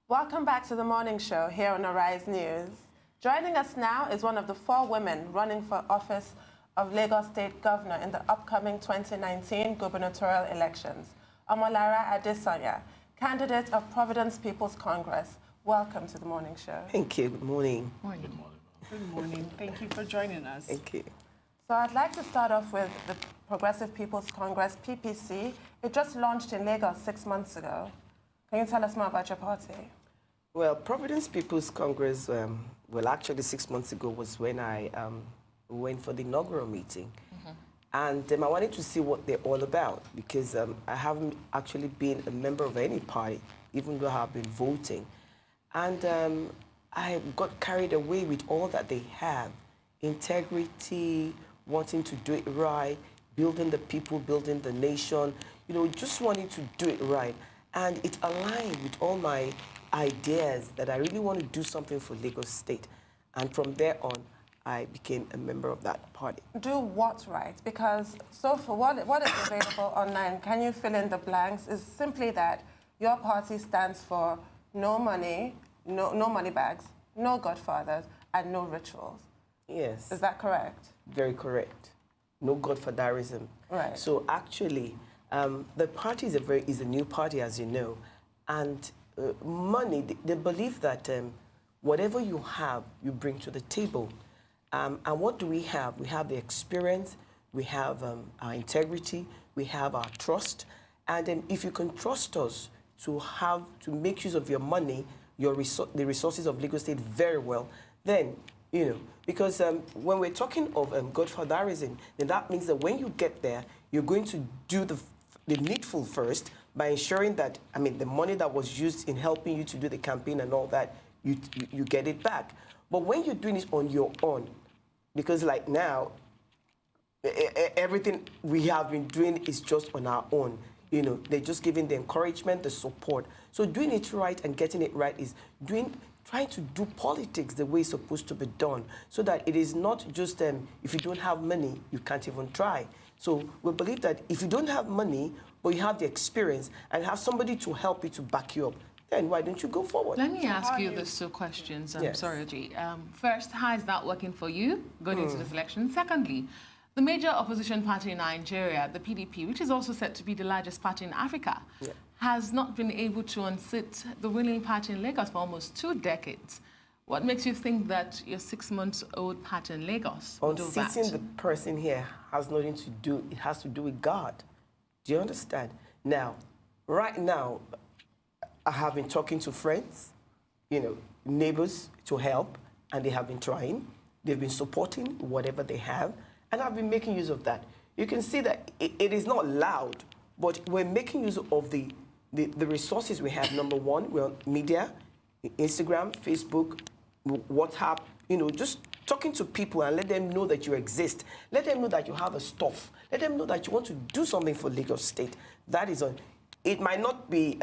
Welcome back to the morning show here on Arise News. Joining us now is one of the 4 women running for office of Lagos State Governor in the upcoming 2019 gubernatorial elections, Omolara Adesanya, candidate of Providence People's Congress. Welcome to the morning show. Thank you. Good morning. Morning. Good morning. Good morning. Thank you for joining us. Thank you. So I'd like to start off with the Progressive People's Congress, PPC. It just launched in Lagos 6 months ago. Can you tell us more about your party? Well, Providence People's Congress, actually 6 months ago was when I went for the inaugural meeting. And I wanted to see what they're all about because I haven't actually been a member of any party, even though I have been voting. And I got carried away with all that they have. Integrity, wanting to do it right, building the people, building the nation, just wanting to do it right. And it aligned with all my ideas that I really want to do something for Lagos State. And from there on, I became a member of that party. Do what right? Because so for what is available online, can you fill in the blanks, is simply that your party stands for no money, no money bags, no godfathers, and no rituals. Yes. Is that correct? Very correct. No godfatherism. Right. So actually, the party is a new party, as you know, and money, they believe that whatever you have, you bring to the table. And what do we have? We have the experience, we have our integrity, we have our trust. And if you can trust us to make use of your money, the resources of Lagos State very well, then, because when we're talking of godfatherism, then that means that when you get there, you're going to do the needful first by ensuring that, the money that was used in helping you to do the campaign and all that, you get it back. But when you're doing it on your own, because like now, everything we have been doing is just on our own. They're just giving the encouragement, the support. So doing it right and getting it right is trying to do politics the way it's supposed to be done, so that it is not just if you don't have money, you can't even try. So we believe that if you don't have money, but you have the experience and have somebody to help you to back you up, then why don't you go forward? Let me ask you these 2 questions. Yes. Sorry, Oji. First, how is that working for you going into this election? Secondly, the major opposition party in Nigeria, the PDP, which is also said to be the largest party in Africa, has not been able to unseat the ruling party in Lagos for almost 2 decades. What makes you think that your 6-month-old party in Lagos will do that? Unseating the person here has nothing to do, it has to do with God. Do you understand? Now, right now, I have been talking to friends, neighbors to help, and they have been trying. They've been supporting whatever they have, and I've been making use of that. You can see that it is not loud, but we're making use of the resources we have. Number one, we're on media, Instagram, Facebook, WhatsApp, just talking to people and let them know that you exist. Let them know that you have a stuff. Let them know that you want to do something for Lagos State. That is on. It might not be,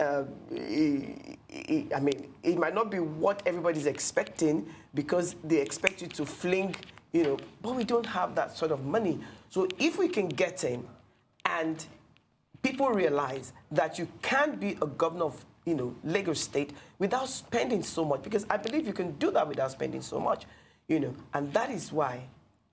it might not be what everybody's expecting because they expect you to fling, but we don't have that sort of money. So if we can get in and people realize that you can be a governor of, Lagos State without spending so much, because I believe you can do that without spending so much, and that is why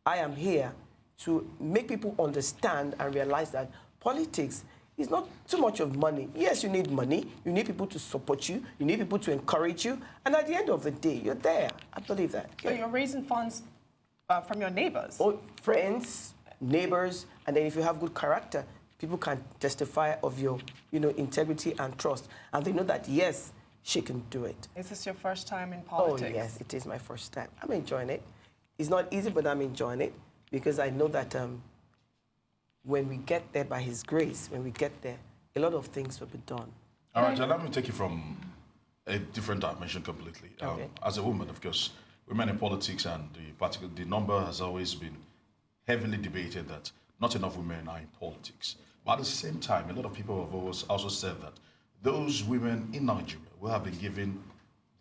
I am here to make people understand and realize that politics is not too much of money. Yes, you need money. You need people to support you. You need people to encourage you. And at the end of the day, you're there. I believe that. So you're raising funds from your neighbors? Oh, friends, neighbors, and then if you have good character, people can testify of your, integrity and trust. And they know that, yes, she can do it. Is this your first time in politics? Oh, yes, it is my first time. I'm enjoying it. It's not easy, but I'm enjoying it because I know that when we get there by His grace, when we get there, a lot of things will be done. All right, let me take you from a different dimension completely. Okay. As a woman, of course, women in politics and the number has always been heavily debated that not enough women are in politics. But at the same time, a lot of people have always also said that those women in Nigeria who have been given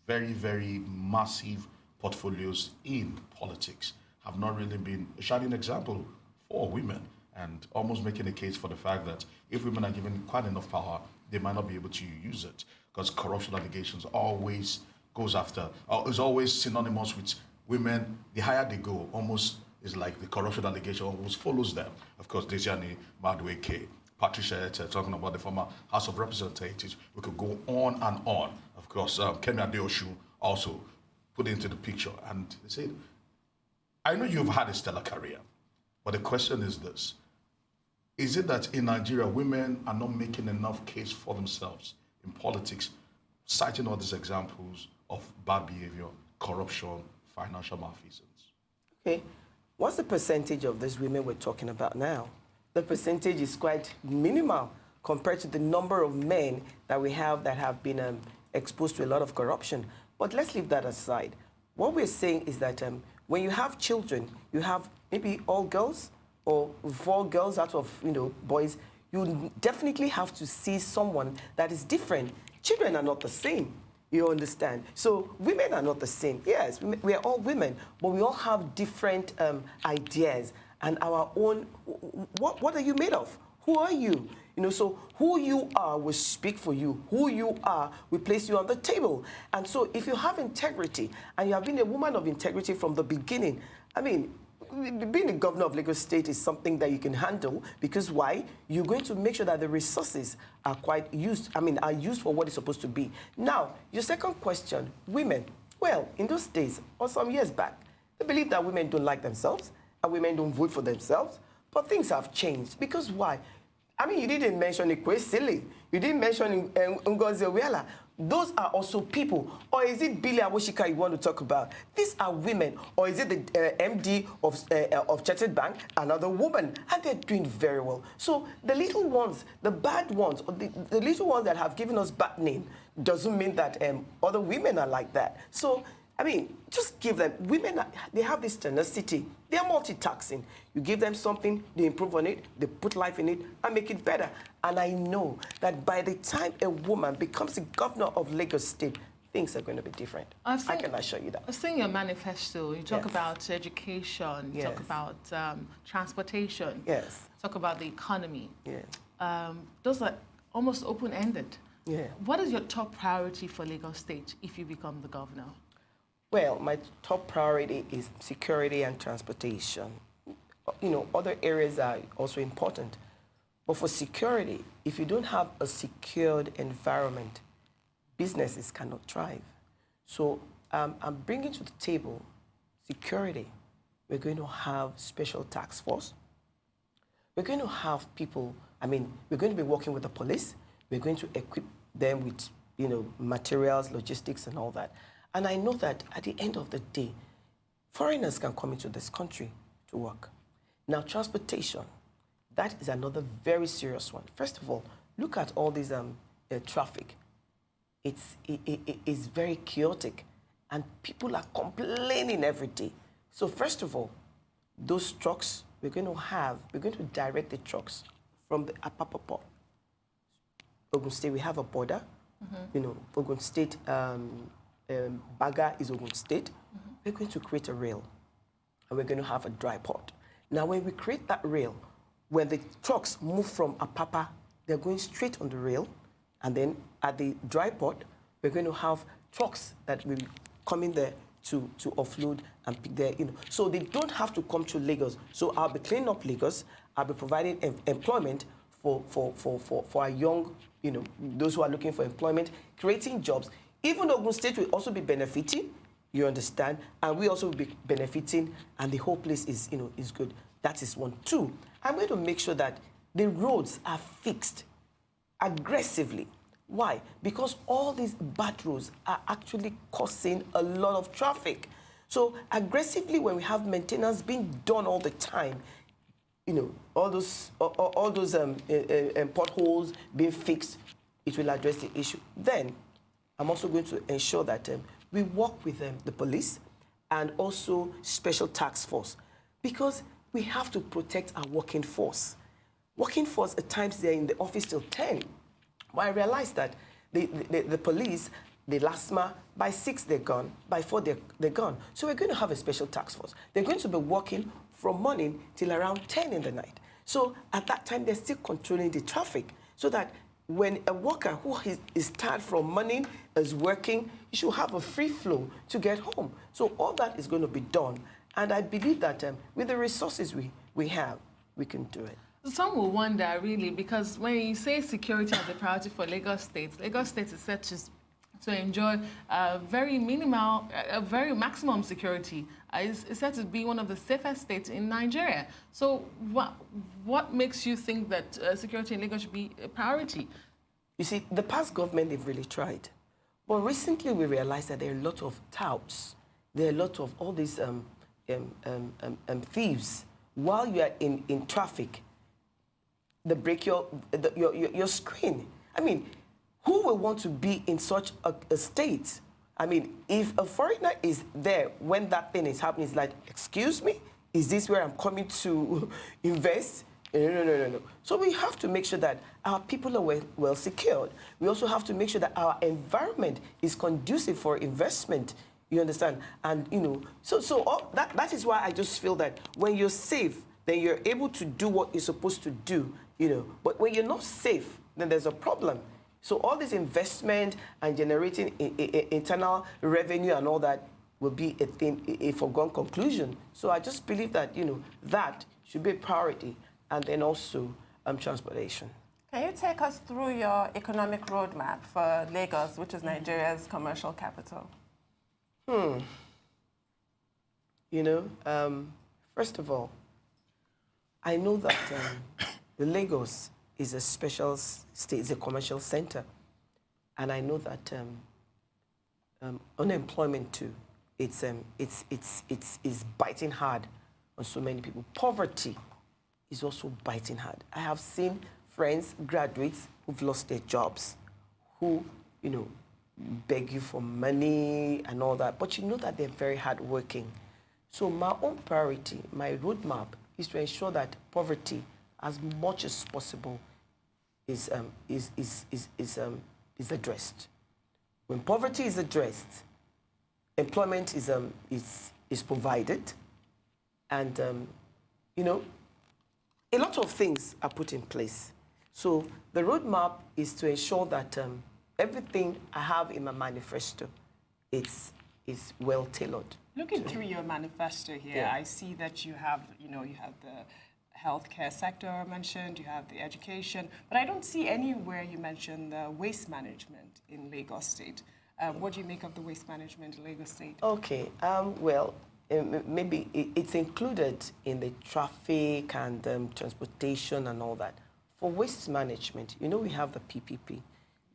very, very massive portfolios in politics have not really been a shining example for women, and almost making a case for the fact that if women are given quite enough power, they might not be able to use it. because corruption allegations always goes after, is always synonymous with women. The higher they go, almost is like the corruption allegation almost follows them. Of course, Desiani Madueke, Patricia Ete, talking about the former House of Representatives. We could go on and on. Of course, Kemi Adeosun also put into the picture. And they said, I know you've had a stellar career, but the question is this. Is it that in Nigeria, women are not making enough case for themselves in politics, citing all these examples of bad behavior, corruption, financial malfeasance? Okay. What's the percentage of these women we're talking about now? The percentage is quite minimal compared to the number of men that we have that have been exposed to a lot of corruption. But let's leave that aside. What we're saying is that when you have children, you have maybe all girls or 4 girls out of boys, you definitely have to see someone that is different. Children are not the same. You understand? So women are not the same. Yes, we are all women, but we all have different ideas and our own. What are you made of? Who are you? So who you are will speak for you. Who you are will place you on the table. And so if you have integrity and you have been a woman of integrity from the beginning, I mean, being the governor of Lagos State is something that you can handle because why? You're going to make sure that the resources are are used for what it's supposed to be. Now, your second question, women. Well, in those days, or some years back, they believed that women don't like themselves and women don't vote for themselves. But things have changed because why? I mean, you didn't mention Ikwesili. You didn't mention Ngozi Obiala. Those are also people. Or is it Billy Awoshika you want to talk about? These are women. Or is it the MD of Chartered Bank, another woman? And they're doing very well. So the little ones, the bad ones, or the little ones that have given us bad name doesn't mean that other women are like that. So, I mean, just give them, women, they have this tenacity. They are multitasking. You give them something, they improve on it, they put life in it, and make it better. And I know that by the time a woman becomes the governor of Lagos State, things are going to be different. I can assure you that. I've seen your manifesto. You talk Yes. about education, you Yes. talk about transportation, Yes. talk about the economy. Yeah. Those are almost open-ended. Yeah. What is your top priority for Lagos State if you become the governor? Well, my top priority is security and transportation. Other areas are also important. But for security, if you don't have a secured environment, businesses cannot thrive. So I'm bringing to the table security. We're going to have special task force. We're going to have people, we're going to be working with the police. We're going to equip them with, materials, logistics, and all that. And I know that at the end of the day, foreigners can come into this country to work. Now, transportation, that is another very serious one. First of all, look at all this traffic. It's very chaotic, and people are complaining every day. So first of all, those trucks, we're going to direct the trucks from the Apapa port. Ogun State, we have a border. Ogun State, Baga is Ogun State. We're going to create a rail, and we're going to have a dry port. Now, when we create that rail, when the trucks move from Apapa, they're going straight on the rail, and then at the dry port, we're going to have trucks that will come in there to offload and pick their, So they don't have to come to Lagos. So I'll be cleaning up Lagos. I'll be providing employment for our young, those who are looking for employment, creating jobs. Even Ogun State will also be benefiting, you understand, and we also will be benefiting, and the whole place is, is good. That is one. 2, I'm going to make sure that the roads are fixed aggressively. Why? Because all these bad roads are actually causing a lot of traffic. So aggressively, when we have maintenance being done all the time, all those potholes being fixed, it will address the issue. Then, I'm also going to ensure that we work with the police and also special task force, because we have to protect our working force. Working force, at times, they're in the office till 10. But I realized that the police, the LASMA, by 6 they're gone, by 4 they're gone. So we're going to have a special task force. They're going to be working from morning till around 10 in the night. So at that time, they're still controlling the traffic so that when a worker who is tired from money is working, you should have a free flow to get home. So all that is going to be done. And I believe that with the resources we have, we can do it. Some will wonder, really, because when you say security as a priority for Lagos State is set to enjoy very maximum security. It's said to be one of the safest states in Nigeria. So what makes you think that security in Lagos should be a priority? You see, the past government, they've really tried. But recently we realized that there are a lot of touts. There are a lot of all these thieves. While you are in traffic, they break your screen. I mean, who will want to be in such a state? I mean, if a foreigner is there when that thing is happening, it's like, excuse me, is this where I'm coming to invest? No. So we have to make sure that our people are well secured. We also have to make sure that our environment is conducive for investment. You understand? And, so all that is why I just feel that when you're safe, then you're able to do what you're supposed to do, But when you're not safe, then there's a problem. So all this investment and generating internal revenue and all that will be a foregone conclusion. So I just believe that, that should be a priority. And then also transportation. Can you take us through your economic roadmap for Lagos, which is Nigeria's commercial capital? First of all, I know that Lagos is a special state, it's a commercial center. And I know that unemployment too, it's biting hard on so many people. Poverty is also biting hard. I have seen friends, graduates who've lost their jobs, who, beg you for money and all that, but you know that they're very hardworking. So my own priority, my roadmap, is to ensure that poverty, as much as possible, is addressed. When poverty is addressed, employment is provided, and a lot of things are put in place. So the roadmap is to ensure that everything I have in my manifesto is well tailored. Looking through your manifesto here, I see that you have the healthcare sector mentioned, you have the education, but I don't see anywhere you mention the waste management in Lagos State. What do you make of the waste management in Lagos State? Okay, well, maybe it's included in the traffic and transportation and all that. For waste management, we have the PPP,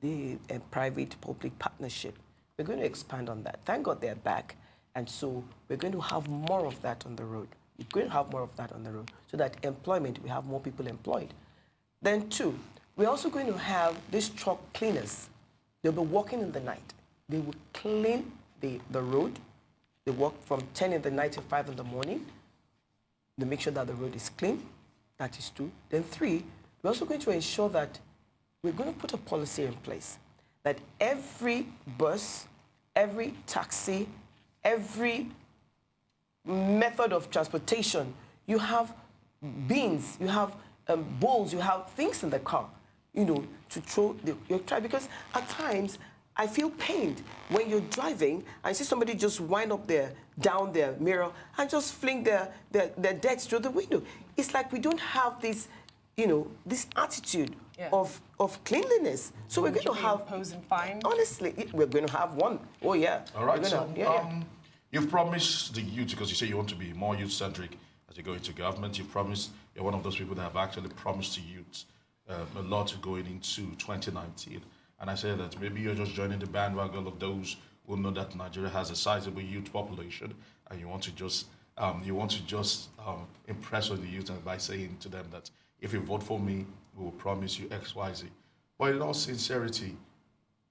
the private-public partnership. We're going to expand on that. Thank God they're back. And so we're going to have more of that on the road. We're going to have more of that on the road so that employment, we have more people employed. Then two, we're also going to have these truck cleaners. They'll be working in the night. They will clean the road. They work from 10 in the night to 5 in the morning. They make sure that the road is clean. That is two. Then three, we're also going to ensure that we're going to put a policy in place that every bus, every taxi, every method of transportation, you have bins, you have bowls, you have things in the car, to throw your trash. Because at times, I feel pained when you're driving and see somebody just wind up down their mirror and just fling their decks through the window. It's like we don't have this, this attitude of cleanliness. So we're going to have imposing fines. Honestly, we're going to have one. Oh yeah. All right. So you've promised the youth, because you say you want to be more youth-centric as you go into government. You promised, you're one of those people that have actually promised to youth a lot going into 2019. And I say that maybe you're just joining the bandwagon of those who know that Nigeria has a sizable youth population, and you want to just impress on the youth by saying to them that if you vote for me, we will promise you X, Y, Z. But in all sincerity,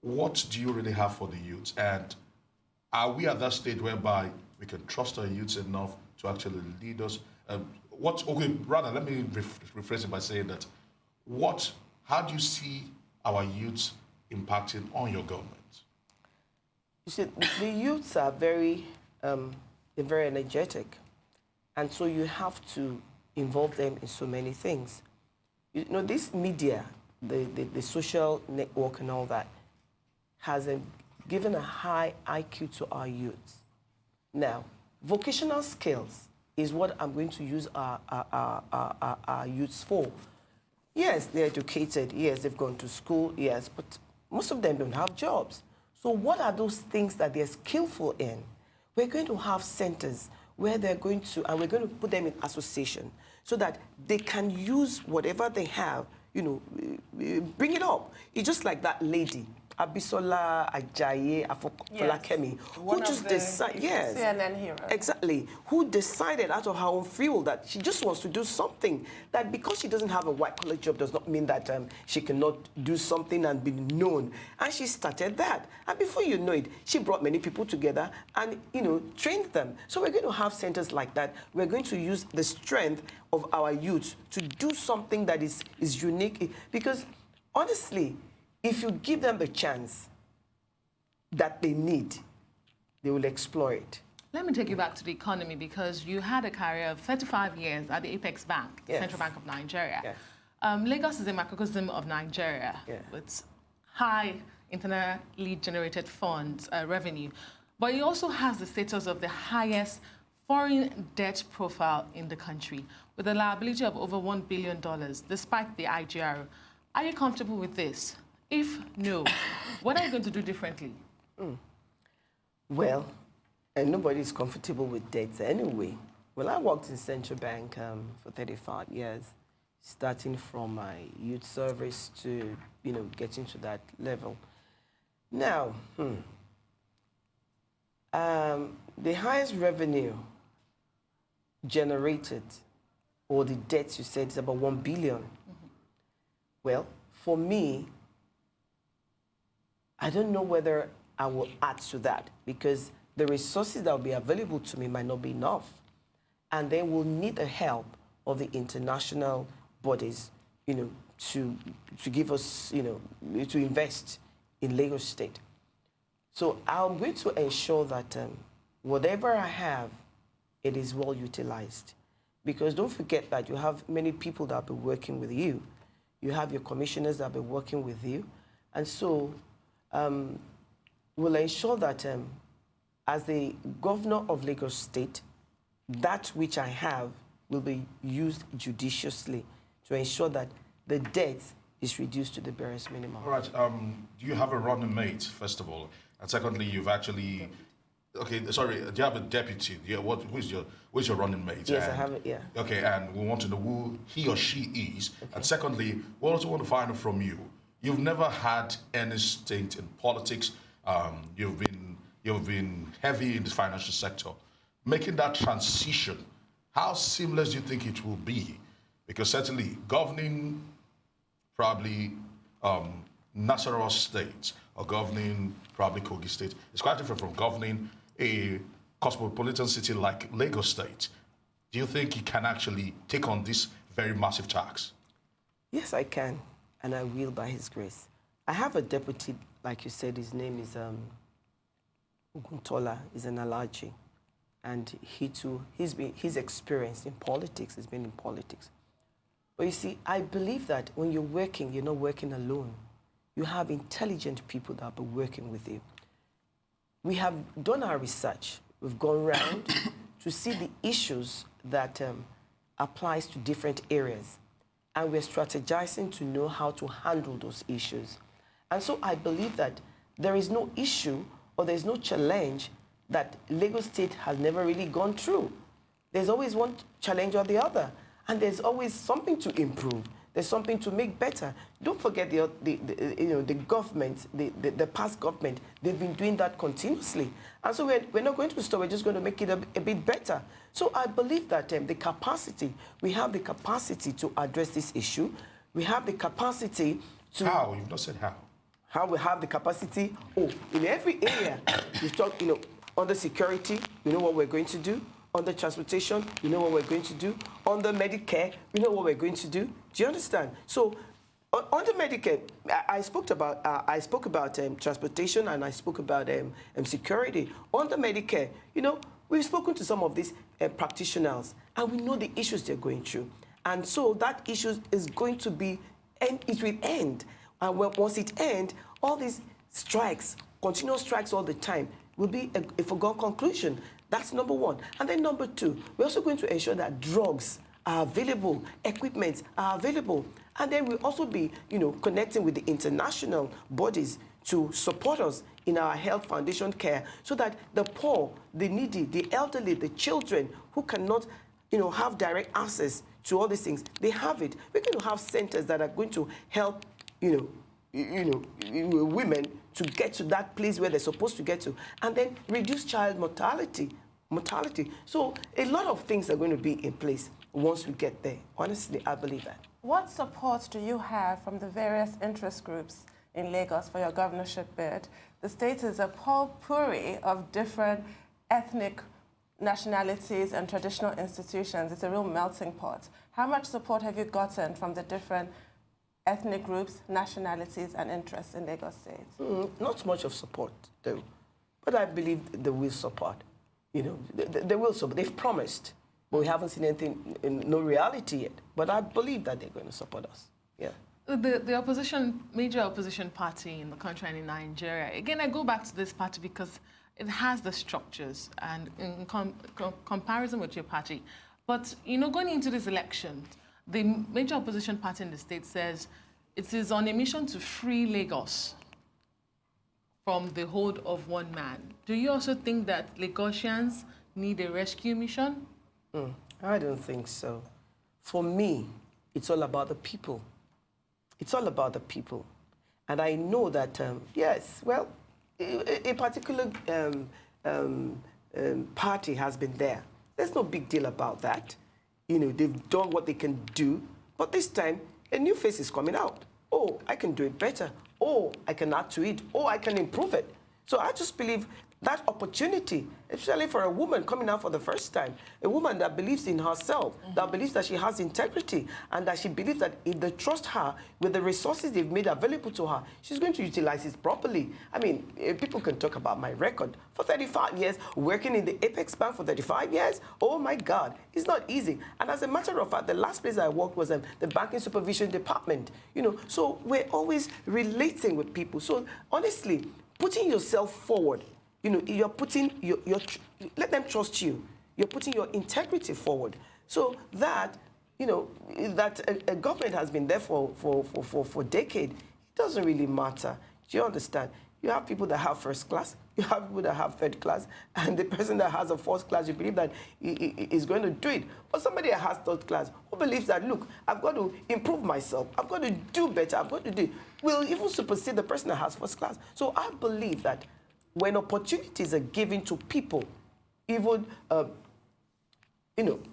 what do you really have for the youth? And are we at that stage whereby we can trust our youths enough to actually lead us? Rather, let me rephrase it by saying that, how do you see our youths impacting on your government? You see, the youths are very energetic. And so you have to involve them in so many things. This media, the social network and all that, has given a high IQ to our youths. Now, vocational skills is what I'm going to use our youths for. Yes, they're educated. Yes, they've gone to school. Yes, but most of them don't have jobs. So what are those things that they're skillful in? We're going to have centers where they're going to, and we're going to put them in association so that they can use whatever they have, you know, bring it up. It's just like that lady, Abisola Ajayi Afolakemi, who just decided, yes, CNN hero. Exactly, who decided out of her own free will that she just wants to do something, that because she doesn't have a white-collar job does not mean that she cannot do something and be known. And she started that. And before you know it, she brought many people together and, you know, trained them. So we're going to have centers like that. We're going to use the strength of our youth to do something that is unique. Because, honestly, if you give them the chance that they need, they will explore it. Let me take you back to the economy, because you had a career of 35 years at the Apex Bank, the Yes. Central Bank of Nigeria. Yes. Lagos is a microcosm of Nigeria with high internally generated funds revenue, but it also has the status of the highest foreign debt profile in the country, with a liability of over $1 billion, despite the IGR. Are you comfortable with this? If no, what are you going to do differently? Well, and nobody is comfortable with debts anyway. Well, I worked in Central Bank for 35 years, starting from my youth service to, you know, getting to that level. Now, the highest revenue generated, or the debts you said, is about 1 billion. Well, for me, I don't know whether I will add to that, because the resources that will be available to me might not be enough. And they will need the help of the international bodies, you know, to give us, you know, to invest in Lagos State. So I'm going to ensure that whatever I have, it is well utilized. Because don't forget that you have many people that will be working with you. You have your commissioners that will be working with you. And so we'll ensure that as the governor of Lagos State, that which I have will be used judiciously to ensure that the debt is reduced to the barest minimum. All right. Do you have a running mate, first of all? And secondly, you've actually... Okay, sorry, do you have a deputy? Yeah, who's your running mate? Yes, I have it, yeah. Okay, and we want to know who he or she is. Okay. And secondly, we also want to find out from you. You've never had any stint in politics. You've been heavy in the financial sector. Making that transition, how seamless do you think it will be? Because certainly governing probably Nasarawa State or governing probably Kogi State is quite different from governing a cosmopolitan city like Lagos State. Do you think you can actually take on this very massive task? Yes, I can, and I will by His grace. I have a deputy, like you said, his name is Uguntola, is an Alaji, and he too, he's experienced in politics, he's been in politics. But you see, I believe that when you're working, you're not working alone. You have intelligent people that will be working with you. We have done our research. We've gone around to see the issues that applies to different areas. And we're strategizing to know how to handle those issues. And so I believe that there is no issue or there's no challenge that Lagos State has never really gone through. There's always one challenge or the other. And there's always something to improve. There's something to make better. Don't forget the government, the past government, they've been doing that continuously. And so we're not going to stop, we're just going to make it a bit better. So I believe that we have the capacity to address this issue. We have the capacity to... How? You've not said how. How we have the capacity? Oh, in every area, we've talked, on the security, we know what we're going to do. On the transportation, we know what we're going to do. On the Medicare, we know what we're going to do. Do you understand? So, on the Medicare, I spoke about transportation and I spoke about security. On the Medicare, we've spoken to some of these practitioners and we know the issues they're going through. And so that issue is going to be And it will end. And once it ends, all these strikes, continuous strikes all the time, will be a foregone conclusion. That's number one. And then number two, we're also going to ensure that drugs are available, equipment are available. And then we'll also be, connecting with the international bodies to support us in our health foundation care so that the poor, the needy, the elderly, the children who cannot, have direct access to all these things, they have it. We're going to have centers that are going to help, women to get to that place where they're supposed to get to, and then reduce child mortality. So a lot of things are going to be in place once we get there. Honestly, I believe that. What support do you have from the various interest groups in Lagos for your governorship bid? The state is a potpourri of different ethnic nationalities and traditional institutions. It's a real melting pot. How much support have you gotten from the different ethnic groups, nationalities, and interests in Lagos State? Not much of support, though. But I believe they will support. They will support. They've promised. But we haven't seen anything, no reality yet. But I believe that they're going to support us. Yeah. The major opposition party in the country and in Nigeria, again, I go back to this party because it has the structures and in comparison with your party. But, going into this election, the major opposition party in the state says it is on a mission to free Lagos from the hold of one man. Do you also think that Lagosians need a rescue mission? I don't think so. For me, it's all about the people. It's all about the people. And I know that, yes, well, a particular party has been there. There's no big deal about that. They've done what they can do. But this time, a new face is coming out. Oh, I can do it better. Oh, I can add to it. Oh, I can improve it. So I just believe that opportunity, especially for a woman coming out for the first time, a woman that believes in herself, that believes that she has integrity, and that she believes that if they trust her with the resources they've made available to her, she's going to utilize it properly. I mean, people can talk about my record. For 35 years, working in the Apex Bank for 35 years, oh my God, it's not easy. And as a matter of fact, the last place I worked was the banking supervision department. So we're always relating with people. So honestly, putting yourself forward, you're putting let them trust you. You're putting your integrity forward. So that, that a government has been there for decades, it doesn't really matter. Do you understand? You have people that have first class, you have people that have third class, and the person that has a fourth class, you believe that he is going to do it. But somebody that has third class, who believes that, look, I've got to improve myself, I've got to do better, I've got to do, will even supersede the person that has first class. So I believe that when opportunities are given to people, even,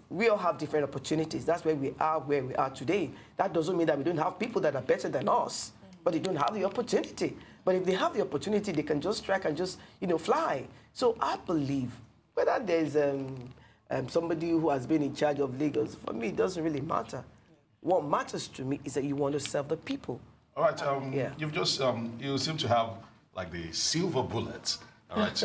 we all have different opportunities. That's where we are today. That doesn't mean that we don't have people that are better than us, but they don't have the opportunity. But if they have the opportunity, they can just strike and just, fly. So I believe whether there's somebody who has been in charge of Lagos, for me, it doesn't really matter. What matters to me is that you want to serve the people. All right, you've just, you seem to have like the silver bullet, all right,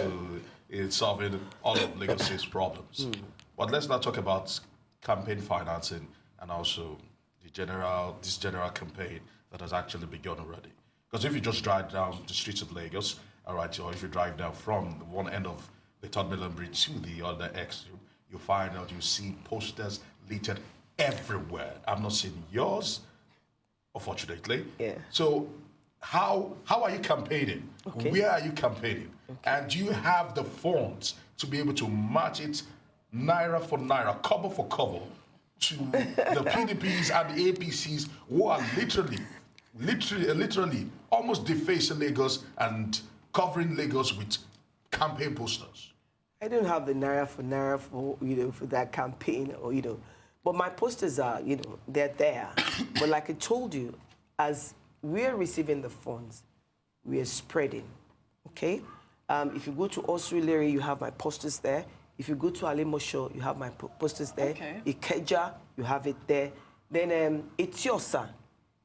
in solving all of Lagos State's problems. But let's not talk about campaign financing and also this general campaign that has actually begun already. Because if you just drive down the streets of Lagos, all right, or if you drive down from one end of the Third Mainland Bridge to the other extreme, you find out you see posters littered everywhere. I've not seen yours, unfortunately. Yeah. So how are you campaigning? Okay. Where are you campaigning? Okay. And do you have the funds to be able to match it naira for naira, cover for cover to the PDPs and the APCs who are literally almost defacing Lagos and covering Lagos with campaign posters? I don't have the naira for that campaign but my posters are, they're there. But like I told you, as we're receiving the funds, we are spreading, okay? If you go to Australia, you have my posters there. If you go to Alimosho, you have my posters there. Okay. Ikeja, you have it there. Then Etiosa,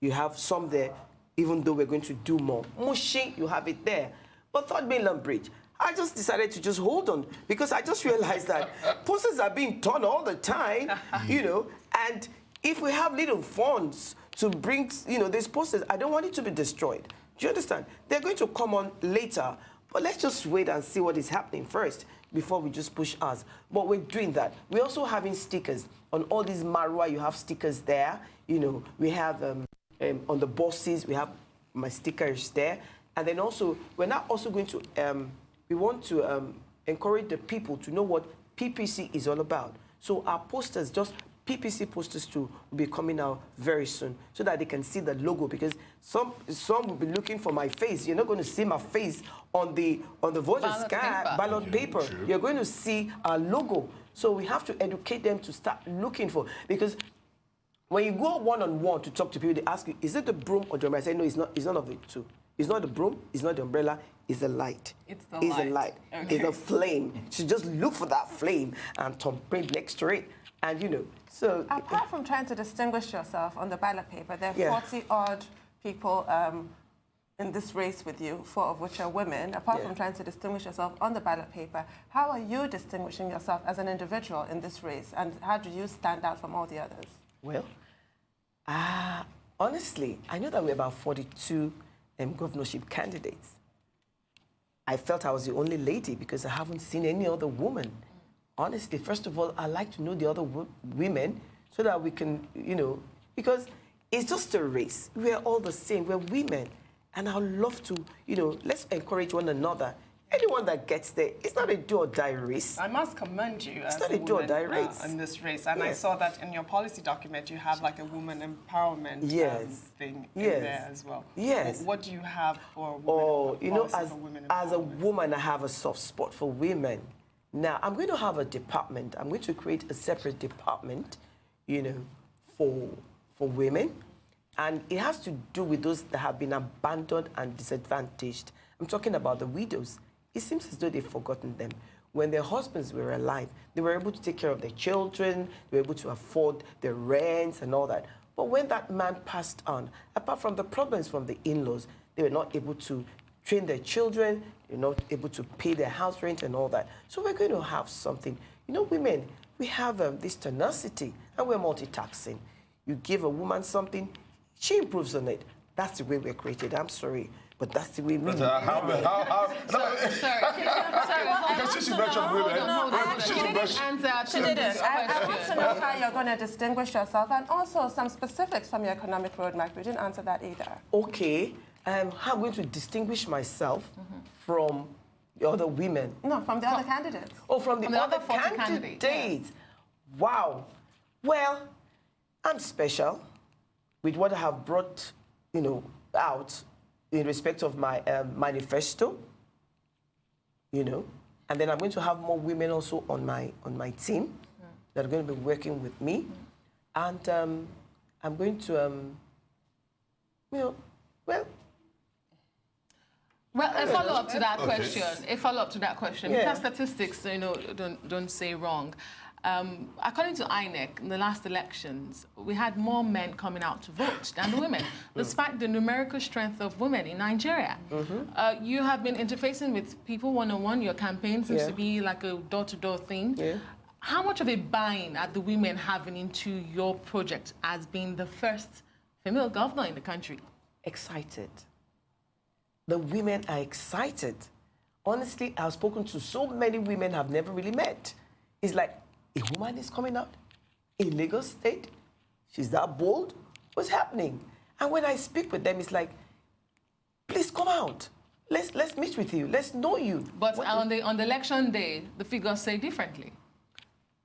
you have some there, even though we're going to do more. Mushin, you have it there. But Third Mainland Bridge, I just decided to just hold on because I just realized that posters are being torn all the time, and if we have little funds to bring, these posters. I don't want it to be destroyed. Do you understand? They're going to come on later, but let's just wait and see what is happening first before we just push us. But we're doing that. We're also having stickers. On all these Marua, you have stickers there. We have on the buses, we have my stickers there. And then also, we're now also going to, we want to encourage the people to know what PPC is all about. So our posters, just PPC posters too, will be coming out very soon so that they can see the logo, because some will be looking for my face. You're not going to see my face on the voters' ballot paper. True. You're going to see our logo. So we have to educate them to start looking for, because when you go one-on-one to talk to people, they ask you, is it the broom or the umbrella? I say, no, it's not. It's none of the two. It's not the broom. It's not the umbrella. It's the light. It's the It's light. the light. Okay. It's the flame. So just look for that flame and thumbprint next to it. And, so... Apart from trying to distinguish yourself on the ballot paper, there are Yeah. 40-odd people in this race with you, 4 of which are women. Apart from trying to distinguish yourself on the ballot paper, how are you distinguishing yourself as an individual in this race? And how do you stand out from all the others? Well, honestly, I know that we're about 42 governorship candidates. I felt I was the only lady because I haven't seen any other woman. Honestly, first of all, I like to know the other women so that we can, because it's just a race. We're all the same. We're women. And I would love to, let's encourage one another. Anyone that gets there, it's not a do-or-die race. I must commend you as not a a do-or-die woman race. in this race. And I Yes. saw that in your policy document, you have like a woman empowerment Yes. thing Yes. in there as well. Yes. What do you have for women? Oh, policy for women as a empowerment? woman, I have a soft spot for women. Now, I'm going to have a department. I'm going to create a separate department, for women. And it has to do with those that have been abandoned and disadvantaged. I'm talking about the widows. It seems as though they've forgotten them. When their husbands were alive, they were able to take care of their children, they were able to afford their rents and all that. But when that man passed on, apart from the problems from the in-laws, they were not able to train their children, they were not able to pay their house rent and all that. So we're going to have something. Women, we have this tenacity, and we're multitasking. You give a woman something, she improves on it. That's the way we're created. I'm sorry, but that's the way we... Sorry. Because since you mentioned women, She didn't. I want to know how you're going to distinguish yourself, and also some specifics from your economic roadmap. You didn't answer that either. Okay, how I'm going to distinguish myself from the other women. No, from the other candidates. Oh, from the other other 40 candidates. candidates, Wow. Well, I'm special with what I have brought, out in respect of my manifesto, and then I'm going to have more women also on my team that are going to be working with me, and I'm going to, well, a follow-up to that question. A follow-up to that question. Yeah. Because statistics, don't say wrong. According to INEC, in the last elections, we had more men coming out to vote than the women, despite the numerical strength of women in Nigeria. You have been interfacing with people one-on-one. Your campaign seems to be like a door-to-door thing. Yeah. How much of a buy-in are the women having into your project as being the first female governor in the country? Excited. The women are excited. Honestly, I've spoken to so many women I've never really met. It's like, a woman is coming out in Lagos State. She's that bold. What's happening? And when I speak with them, it's like, please come out. Let's meet with you. Let's know you. But on the election day, the figures say differently.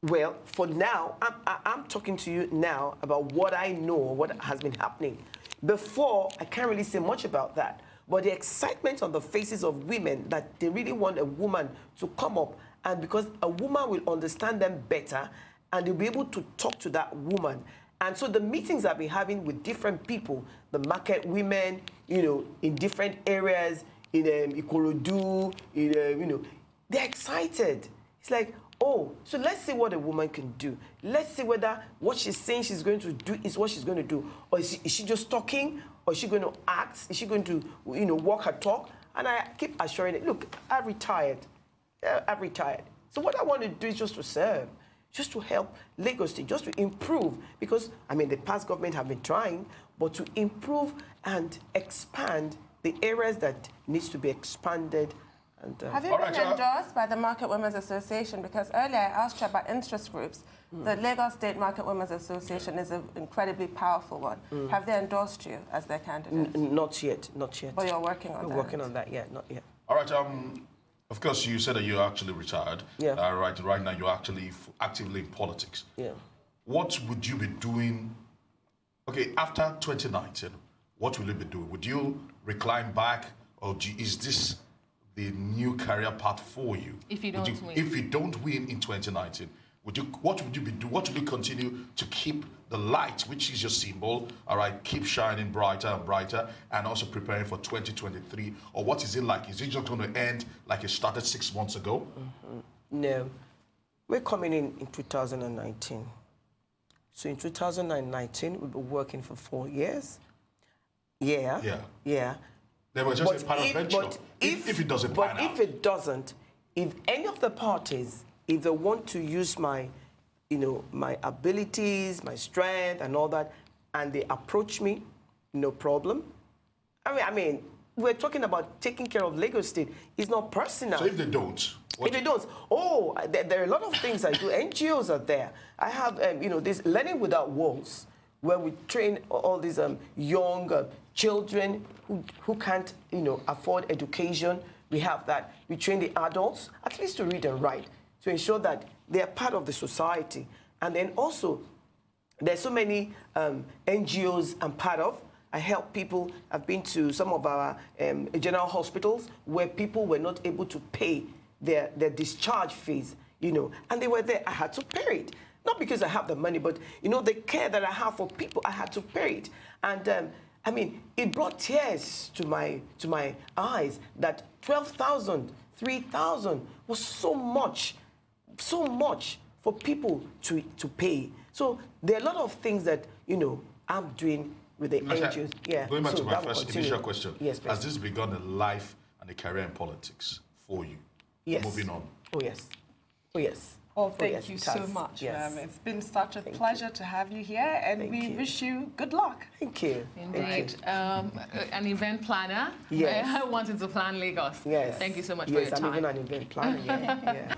Well, for now, I'm talking to you now about what I know, what has been happening. Before, I can't really say much about that. But the excitement on the faces of women that they really want a woman to come up, and because a woman will understand them better and they'll be able to talk to that woman. And so the meetings I've been having with different people, the market women, in different areas, in Ikorodu, they're excited. It's like, oh, so let's see what a woman can do. Let's see whether what she's saying she's going to do is what she's going to do. Or is she just talking? Or is she going to act? Is she going to, walk her talk? And I keep assuring it, look, I've retired. I've retired. So what I want to do is just to serve. just to help Lagos State, just to improve. Because, I mean, the past government have been trying, but to improve and expand the areas that needs to be expanded. And, Have you been endorsed by the Market Women's Association? Because earlier I asked you about interest groups. The Lagos State Market Women's Association is an incredibly powerful one. Have they endorsed you as their candidate? Not yet, not yet. But you're working on that? We're working on that, yeah, not yet. All right. Of course, you said that you're actually retired. Yeah. Right now, you're actually actively in politics. Yeah. What would you be doing? Okay, after 2019, what will you be doing? Would you recline back, or is this the new career path for you? If you don't win. If you don't win in 2019, what would you be doing? What would you continue to keep the light, which is your symbol, all right, keep shining brighter and brighter, and also preparing for 2023? Or what is it like? Is it just going to end like it started 6 months ago? No. We're coming in 2019. So in 2019, we'll be working for 4 years. Yeah. Yeah. Yeah. They were just a peradventure. If it doesn't pan out. But if it doesn't, if any of the parties, if they want to use my, my abilities, my strength and all that, and they approach me, no problem. I mean, we're talking about taking care of Lagos State. It's not personal. So if they don't? If they don't, there are a lot of things I do. NGOs are there. I have, this Learning Without Walls, where we train all these young children who can't, afford education. We have that. We train the adults, at least to read and write, to ensure that they are part of the society. And then also, there's so many NGOs I'm part of. I help people. I've been to some of our general hospitals where people were not able to pay their discharge fees, and they were there. I had to pay it. Not because I have the money, but, the care that I have for people, I had to pay it. And, it brought tears to my eyes that 12,000, 3,000 was so much for people to pay. So there are a lot of things that, I'm doing with the NGOs. Yeah. Going back to my first initial question, yes, please. Has this begun a life and a career in politics for you? Yes. Moving on. Oh, yes. Oh, yes. Well, thank yes, you it so has. much. Yes. It's been such a pleasure to have you here, and we wish you good luck. Thank you. Indeed. An event planner. Yes. Wanting to plan Lagos. Yes. Thank you so much for your time. Yes, I'm even an event planner. Yeah.